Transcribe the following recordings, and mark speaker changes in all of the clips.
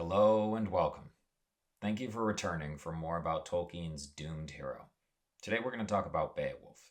Speaker 1: Hello and welcome. Thank you for returning for more about Tolkien's doomed hero. Today we're going to talk about Beowulf.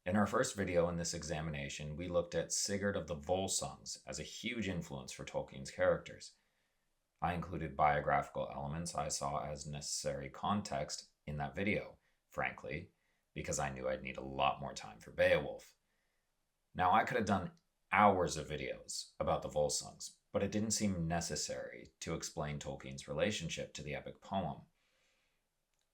Speaker 1: In our first video in this examination, we looked at Sigurd of the Volsungs as a huge influence for Tolkien's characters. I included biographical elements I saw as necessary context in that video, frankly, because I knew I'd need a lot more time for Beowulf. Now, I could have done hours of videos about the Volsungs, but it didn't seem necessary to explain Tolkien's relationship to the epic poem.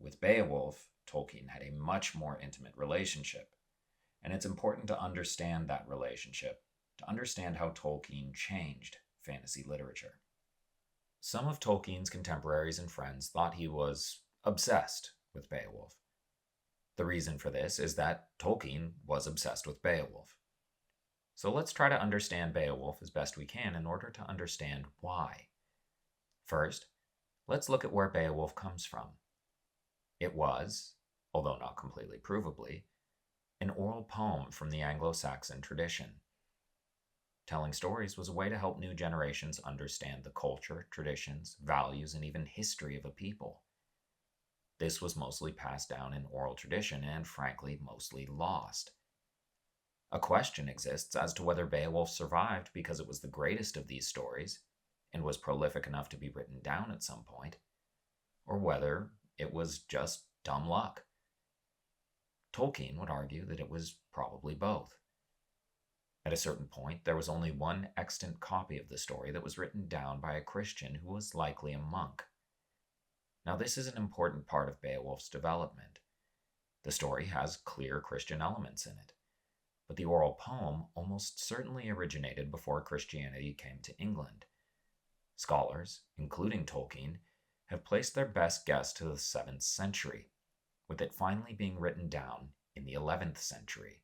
Speaker 1: With Beowulf, Tolkien had a much more intimate relationship, and it's important to understand that relationship, to understand how Tolkien changed fantasy literature. Some of Tolkien's contemporaries and friends thought he was obsessed with Beowulf. The reason for this is that Tolkien was obsessed with Beowulf. So let's try to understand Beowulf as best we can in order to understand why. First, let's look at where Beowulf comes from. It was, although not completely provably, an oral poem from the Anglo-Saxon tradition. Telling stories was a way to help new generations understand the culture, traditions, values, and even history of a people. This was mostly passed down in oral tradition and, frankly, mostly lost. A question exists as to whether Beowulf survived because it was the greatest of these stories and was prolific enough to be written down at some point, or whether it was just dumb luck. Tolkien would argue that it was probably both. At a certain point, there was only one extant copy of the story that was written down by a Christian who was likely a monk. Now, this is an important part of Beowulf's development. The story has clear Christian elements in it, but the oral poem almost certainly originated before Christianity came to England. Scholars, including Tolkien, have placed their best guess to the 7th century, with it finally being written down in the 11th century.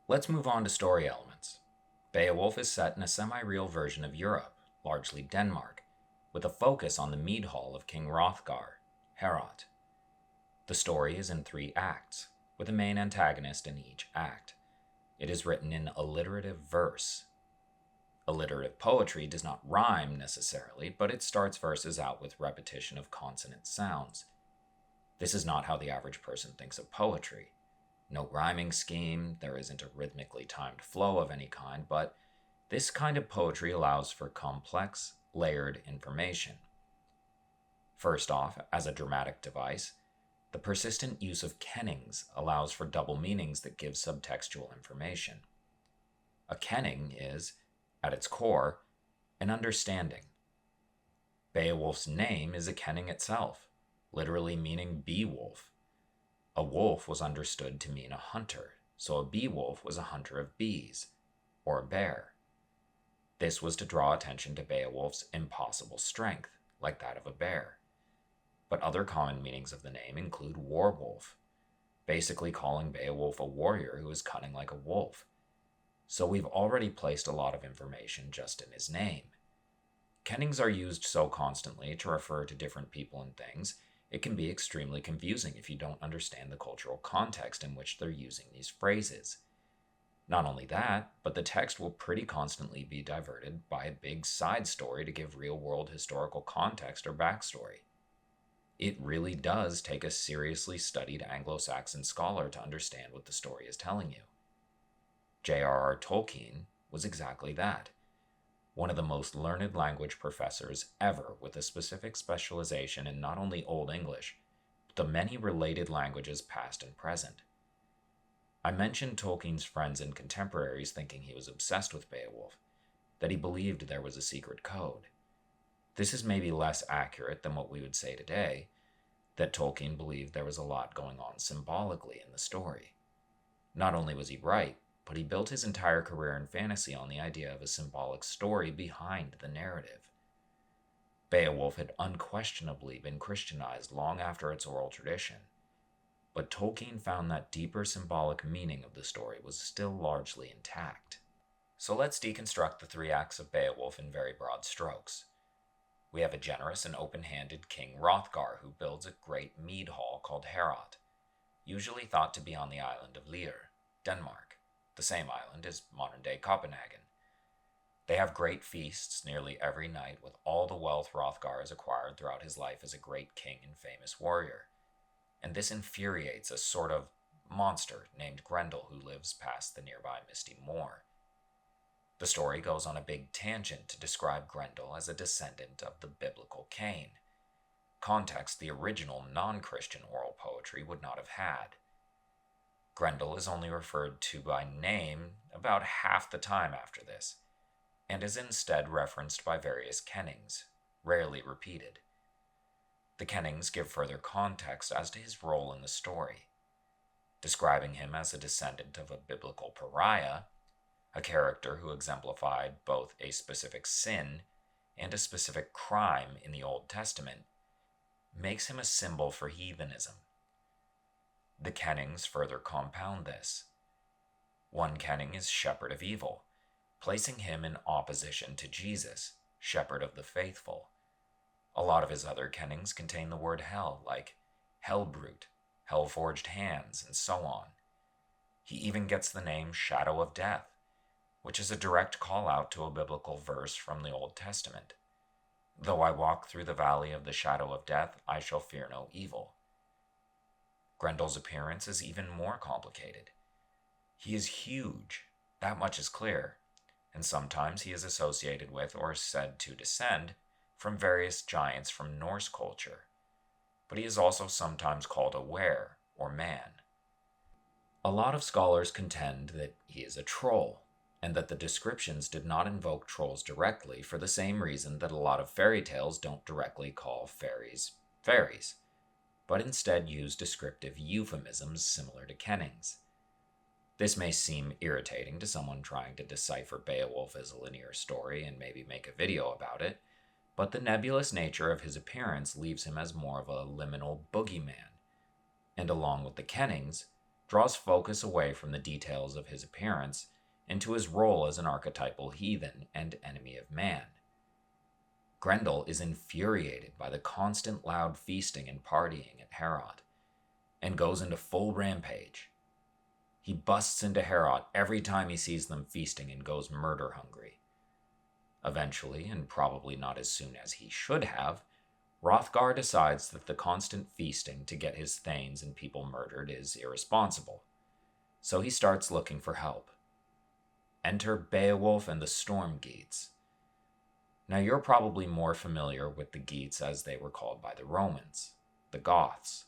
Speaker 1: Let's move on to story elements. Beowulf is set in a semi-real version of Europe, largely Denmark, with a focus on the mead hall of King Hrothgar, Heorot. The story is in 3 acts, with a main antagonist in each act. It is written in alliterative verse. Alliterative poetry does not rhyme necessarily, but it starts verses out with repetition of consonant sounds. This is not how the average person thinks of poetry. No rhyming scheme, there isn't a rhythmically timed flow of any kind, but this kind of poetry allows for complex, layered information. First off, as a dramatic device, the persistent use of kennings allows for double meanings that give subtextual information. A kenning is, at its core, an understanding. Beowulf's name is a kenning itself, literally meaning bee-wolf. A wolf was understood to mean a hunter, so a bee-wolf was a hunter of bees, or a bear. This was to draw attention to Beowulf's impossible strength, like that of a bear. But other common meanings of the name include war-wolf, basically calling Beowulf a warrior who is cunning like a wolf. So we've already placed a lot of information just in his name. Kennings are used so constantly to refer to different people and things, it can be extremely confusing if you don't understand the cultural context in which they're using these phrases. Not only that, but the text will pretty constantly be diverted by a big side story to give real-world historical context or backstory. It really does take a seriously studied Anglo-Saxon scholar to understand what the story is telling you. J.R.R. Tolkien was exactly that. One of the most learned language professors ever, with a specific specialization in not only Old English, but the many related languages past and present. I mentioned Tolkien's friends and contemporaries thinking he was obsessed with Beowulf, that he believed there was a secret code. This is maybe less accurate than what we would say today, that Tolkien believed there was a lot going on symbolically in the story. Not only was he right, but he built his entire career in fantasy on the idea of a symbolic story behind the narrative. Beowulf had unquestionably been Christianized long after its oral tradition, but Tolkien found that deeper symbolic meaning of the story was still largely intact. So let's deconstruct the 3 acts of Beowulf in very broad strokes. We have a generous and open-handed King Hrothgar who builds a great mead hall called Heorot, usually thought to be on the island of Lear, Denmark, the same island as modern-day Copenhagen. They have great feasts nearly every night with all the wealth Hrothgar has acquired throughout his life as a great king and famous warrior. And this infuriates a sort of monster named Grendel who lives past the nearby Misty Moor. The story goes on a big tangent to describe Grendel as a descendant of the biblical Cain, context the original non-Christian oral poetry would not have had. Grendel is only referred to by name about half the time after this, and is instead referenced by various kennings, rarely repeated. The kennings give further context as to his role in the story, describing him as a descendant of a biblical pariah, a character who exemplified both a specific sin and a specific crime in the Old Testament, makes him a symbol for heathenism. The kennings further compound this. One kenning is shepherd of evil, placing him in opposition to Jesus, shepherd of the faithful. A lot of his other kennings contain the word hell, like hell-brute, hell-forged hands, and so on. He even gets the name shadow of death, which is a direct call out to a biblical verse from the Old Testament. Though I walk through the valley of the shadow of death, I shall fear no evil. Grendel's appearance is even more complicated. He is huge, that much is clear, and sometimes he is associated with or said to descend from various giants from Norse culture, but he is also sometimes called a were or man. A lot of scholars contend that he is a troll, and that the descriptions did not invoke trolls directly for the same reason that a lot of fairy tales don't directly call fairies fairies, but instead use descriptive euphemisms similar to kennings. This may seem irritating to someone trying to decipher Beowulf as a linear story and maybe make a video about it, but the nebulous nature of his appearance leaves him as more of a liminal boogeyman, and along with the kennings, draws focus away from the details of his appearance into his role as an archetypal heathen and enemy of man. Grendel is infuriated by the constant loud feasting and partying at Heorot, and goes into full rampage. He busts into Heorot every time he sees them feasting and goes murder hungry. Eventually, and probably not as soon as he should have, Hrothgar decides that the constant feasting to get his thanes and people murdered is irresponsible, so he starts looking for help. Enter Beowulf and the Storm Geats. Now you're probably more familiar with the Geats as they were called by the Romans, the Goths.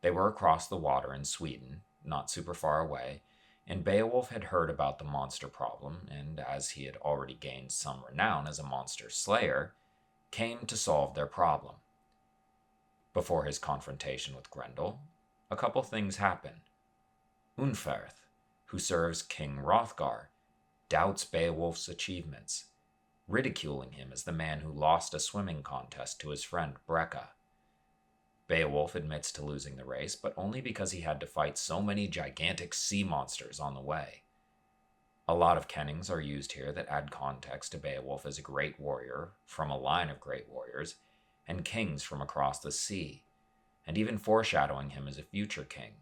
Speaker 1: They were across the water in Sweden, not super far away, and Beowulf had heard about the monster problem, and as he had already gained some renown as a monster slayer, came to solve their problem. Before his confrontation with Grendel, a couple things happen. Unferth, who serves King Hrothgar, doubts Beowulf's achievements, ridiculing him as the man who lost a swimming contest to his friend Breca. Beowulf admits to losing the race, but only because he had to fight so many gigantic sea monsters on the way. A lot of kennings are used here that add context to Beowulf as a great warrior from a line of great warriors, and kings from across the sea, and even foreshadowing him as a future king.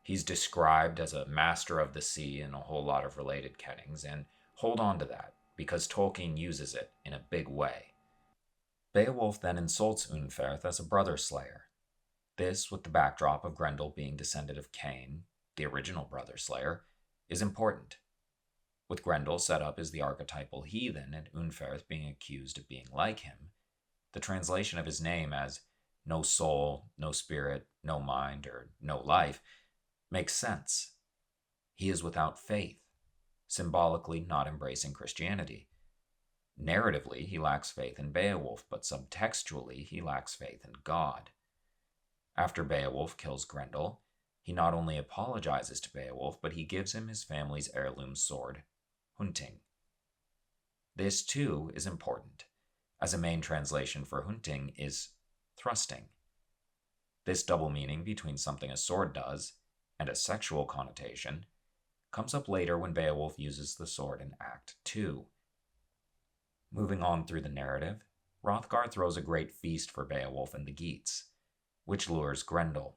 Speaker 1: He's described as a master of the sea in a whole lot of related kennings, and hold on to that, because Tolkien uses it in a big way. Beowulf then insults Unferth as a brother slayer. This, with the backdrop of Grendel being descendant of Cain, the original brother slayer, is important. With Grendel set up as the archetypal heathen and Unferth being accused of being like him, the translation of his name as no soul, no spirit, no mind, or no life makes sense. He is without faith, symbolically not embracing Christianity. Narratively, he lacks faith in Beowulf, but subtextually, he lacks faith in God. After Beowulf kills Grendel, he not only apologizes to Beowulf, but he gives him his family's heirloom sword, Hunting. This, too, is important, as a main translation for hunting is thrusting. This double meaning between something a sword does and a sexual connotation comes up later when Beowulf uses the sword in Act 2. Moving on through the narrative, Hrothgar throws a great feast for Beowulf and the Geats, which lures Grendel.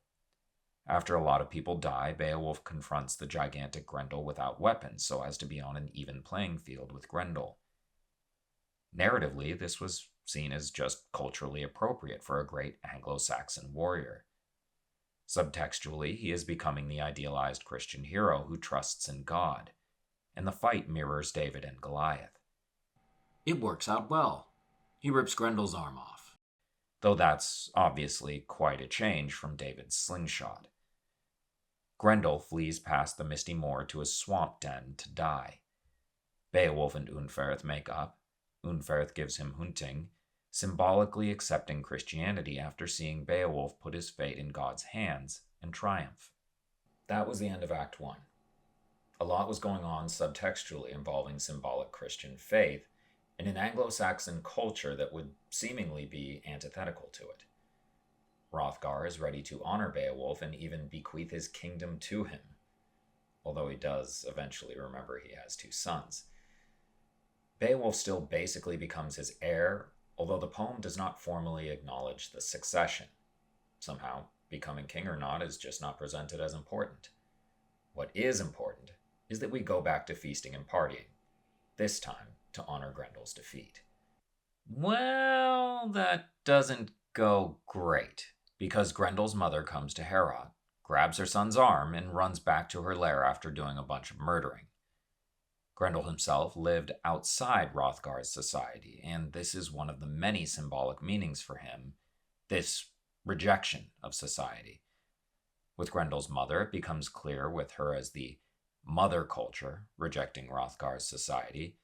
Speaker 1: After a lot of people die, Beowulf confronts the gigantic Grendel without weapons so as to be on an even playing field with Grendel. Narratively, this was seen as just culturally appropriate for a great Anglo-Saxon warrior. Subtextually, he is becoming the idealized Christian hero who trusts in God, and the fight mirrors David and Goliath.
Speaker 2: It works out well. He rips Grendel's arm off.
Speaker 1: Though that's obviously quite a change from David's slingshot. Grendel flees past the misty moor to a swamp den to die. Beowulf and Unferth make up. Unferth gives him Hunting, symbolically accepting Christianity after seeing Beowulf put his fate in God's hands and triumph. That was the end of Act 1. A lot was going on subtextually involving symbolic Christian faith in an Anglo-Saxon culture that would seemingly be antithetical to it. Hrothgar is ready to honor Beowulf and even bequeath his kingdom to him, although he does eventually remember he has 2 sons. Beowulf still basically becomes his heir, although the poem does not formally acknowledge the succession. Somehow, becoming king or not is just not presented as important. What is important is that we go back to feasting and partying, this time to honor Grendel's defeat. Well, that doesn't go great, because Grendel's mother comes to Heorot, grabs her son's arm, and runs back to her lair after doing a bunch of murdering. Grendel himself lived outside Hrothgar's society, and this is one of the many symbolic meanings for him, this rejection of society. With Grendel's mother, it becomes clear with her as the mother culture, rejecting Hrothgar's society.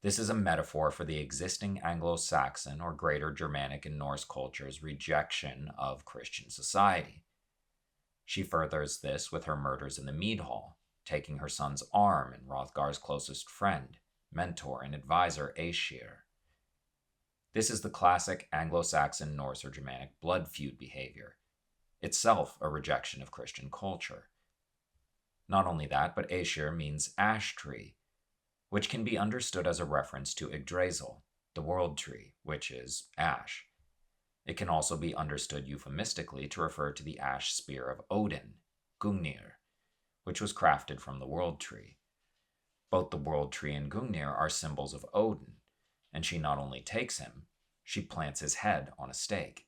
Speaker 1: This is a metaphor for the existing Anglo-Saxon or Greater Germanic and Norse culture's rejection of Christian society. She furthers this with her murders in the mead hall, taking her son's arm and Hrothgar's closest friend, mentor, and advisor Aesir. This is the classic Anglo-Saxon, Norse, or Germanic blood feud behavior, itself a rejection of Christian culture. Not only that, but Aesir means ash tree, which can be understood as a reference to Yggdrasil, the world tree, which is ash. It can also be understood euphemistically to refer to the ash spear of Odin, Gungnir, which was crafted from the world tree. Both the world tree and Gungnir are symbols of Odin, and she not only takes him, she plants his head on a stake.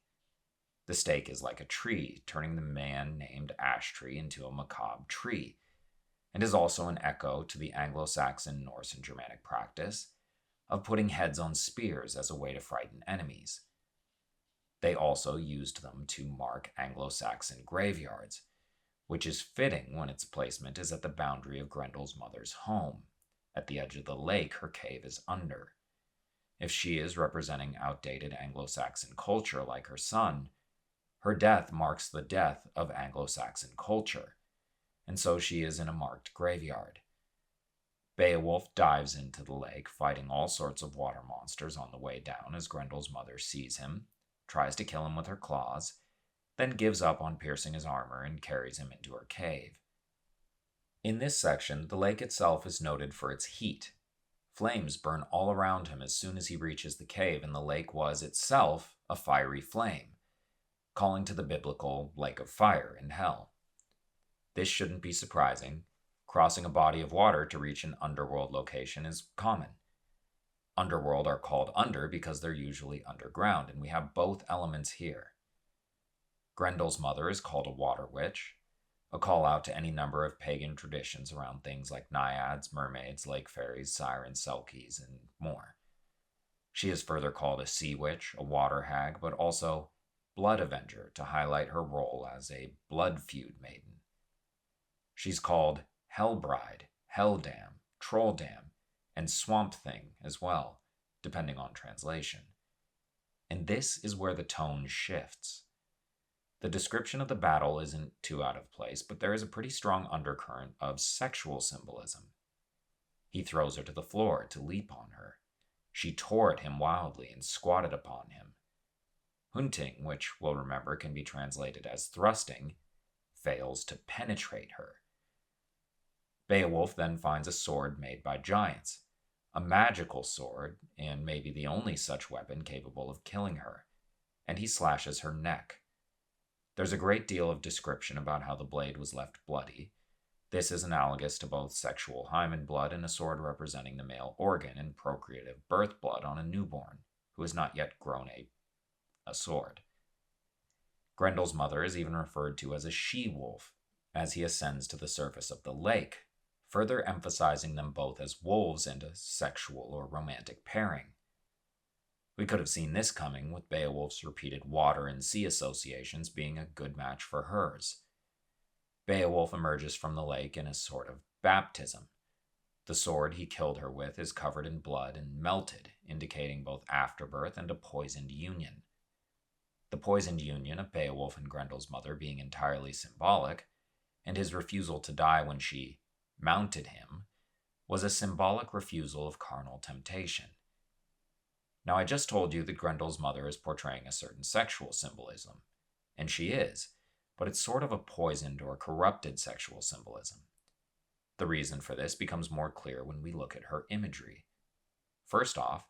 Speaker 1: The stake is like a tree, turning the man named Ash Tree into a macabre tree, and is also an echo to the Anglo-Saxon, Norse, and Germanic practice of putting heads on spears as a way to frighten enemies. They also used them to mark Anglo-Saxon graveyards, which is fitting when its placement is at the boundary of Grendel's mother's home. At the edge of the lake her cave is under. If she is representing outdated Anglo-Saxon culture like her son, her death marks the death of Anglo-Saxon culture, and so she is in a marked graveyard. Beowulf dives into the lake, fighting all sorts of water monsters on the way down as Grendel's mother sees him, tries to kill him with her claws, then gives up on piercing his armor and carries him into her cave. In this section, the lake itself is noted for its heat. Flames burn all around him as soon as he reaches the cave, and the lake was itself a fiery flame, calling to the biblical lake of fire in hell. This shouldn't be surprising. Crossing a body of water to reach an underworld location is common. Underworld are called under because they're usually underground, and we have both elements here. Grendel's mother is called a water witch, a call out to any number of pagan traditions around things like naiads, mermaids, lake fairies, sirens, selkies, and more. She is further called a sea witch, a water hag, but also blood avenger to highlight her role as a blood feud maiden. She's called Hell Bride, Hell Dam, Troll Dam, and Swamp Thing as well, depending on translation. And this is where the tone shifts. The description of the battle isn't too out of place, but there is a pretty strong undercurrent of sexual symbolism. He throws her to the floor to leap on her. She tore at him wildly and squatted upon him. Hunting, which we'll remember can be translated as thrusting, fails to penetrate her. Beowulf then finds a sword made by giants, a magical sword, and maybe the only such weapon capable of killing her, and he slashes her neck. There's a great deal of description about how the blade was left bloody. This is analogous to both sexual hymen blood and a sword representing the male organ and procreative birth blood on a newborn who has not yet grown a sword. Grendel's mother is even referred to as a she-wolf as he ascends to the surface of the lake, further emphasizing them both as wolves and a sexual or romantic pairing. We could have seen this coming, with Beowulf's repeated water and sea associations being a good match for hers. Beowulf emerges from the lake in a sort of baptism. The sword he killed her with is covered in blood and melted, indicating both afterbirth and a poisoned union. The poisoned union of Beowulf and Grendel's mother being entirely symbolic, and his refusal to die when she mounted him, was a symbolic refusal of carnal temptation. Now, I just told you that Grendel's mother is portraying a certain sexual symbolism, and she is, but it's sort of a poisoned or corrupted sexual symbolism. The reason for this becomes more clear when we look at her imagery. First off,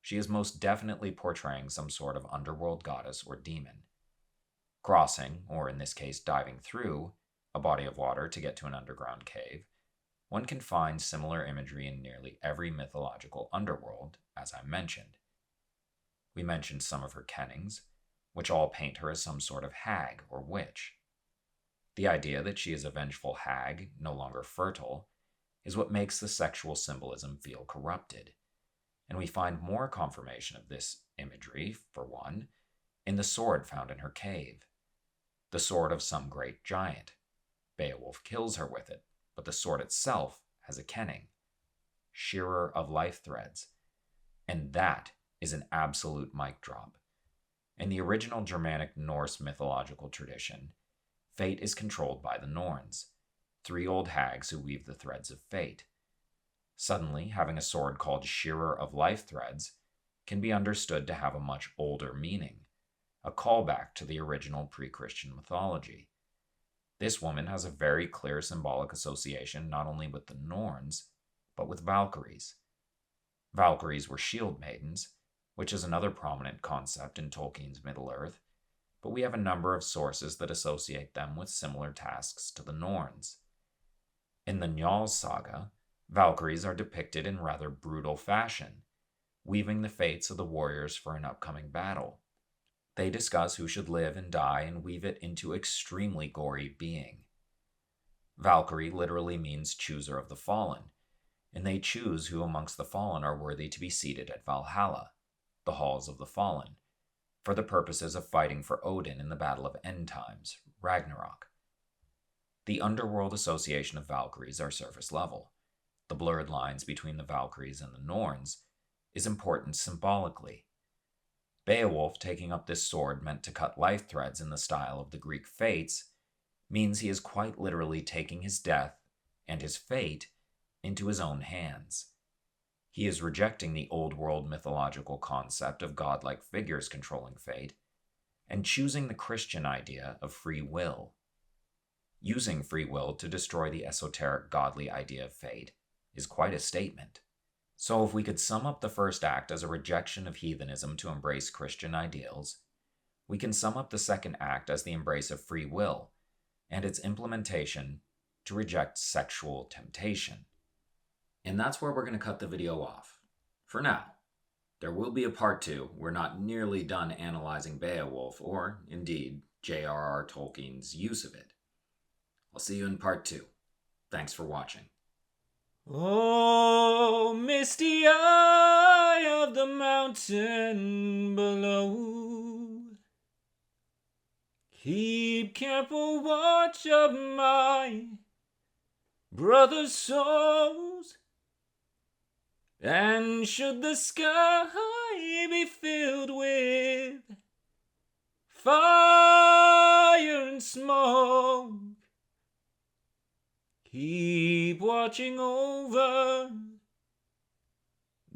Speaker 1: she is most definitely portraying some sort of underworld goddess or demon. Crossing, or in this case diving through, a body of water to get to an underground cave, one can find similar imagery in nearly every mythological underworld, as I mentioned. We mentioned some of her kennings, which all paint her as some sort of hag or witch. The idea that she is a vengeful hag, no longer fertile, is what makes the sexual symbolism feel corrupted. And we find more confirmation of this imagery, for one, in the sword found in her cave. The sword of some great giant. Beowulf kills her with it, but the sword itself has a kenning. Shearer of life threads. And that is an absolute mic drop. In the original Germanic Norse mythological tradition, fate is controlled by the Norns, 3 old hags who weave the threads of fate. Suddenly, having a sword called Shearer of Life Threads can be understood to have a much older meaning, a callback to the original pre-Christian mythology. This woman has a very clear symbolic association not only with the Norns, but with Valkyries. Valkyries were shield maidens, which is another prominent concept in Tolkien's Middle-earth, but we have a number of sources that associate them with similar tasks to the Norns. In the Njal saga, Valkyries are depicted in rather brutal fashion, weaving the fates of the warriors for an upcoming battle. They discuss who should live and die and weave it into extremely gory being. Valkyrie literally means chooser of the fallen, and they choose who amongst the fallen are worthy to be seated at Valhalla, the halls of the fallen, for the purposes of fighting for Odin in the battle of end times, Ragnarok. The underworld association of Valkyries are surface level. The blurred lines between the Valkyries and the Norns is important symbolically. Beowulf taking up this sword meant to cut life threads in the style of the Greek fates means he is quite literally taking his death and his fate into his own hands. He is rejecting the old world mythological concept of godlike figures controlling fate and choosing the Christian idea of free will. Using free will to destroy the esoteric godly idea of fate is quite a statement. So if we could sum up the first act as a rejection of heathenism to embrace Christian ideals, we can sum up the second act as the embrace of free will and its implementation to reject sexual temptation. And that's where we're going to cut the video off. For now. There will be a part 2. We're not nearly done analyzing Beowulf, or, indeed, J.R.R. Tolkien's use of it. I'll see you in part 2. Thanks for watching. Oh, misty eye of the mountain below, keep careful watch of my brother's souls. And should the sky be filled with fire and smoke, keep watching over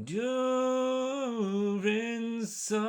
Speaker 1: during sunset.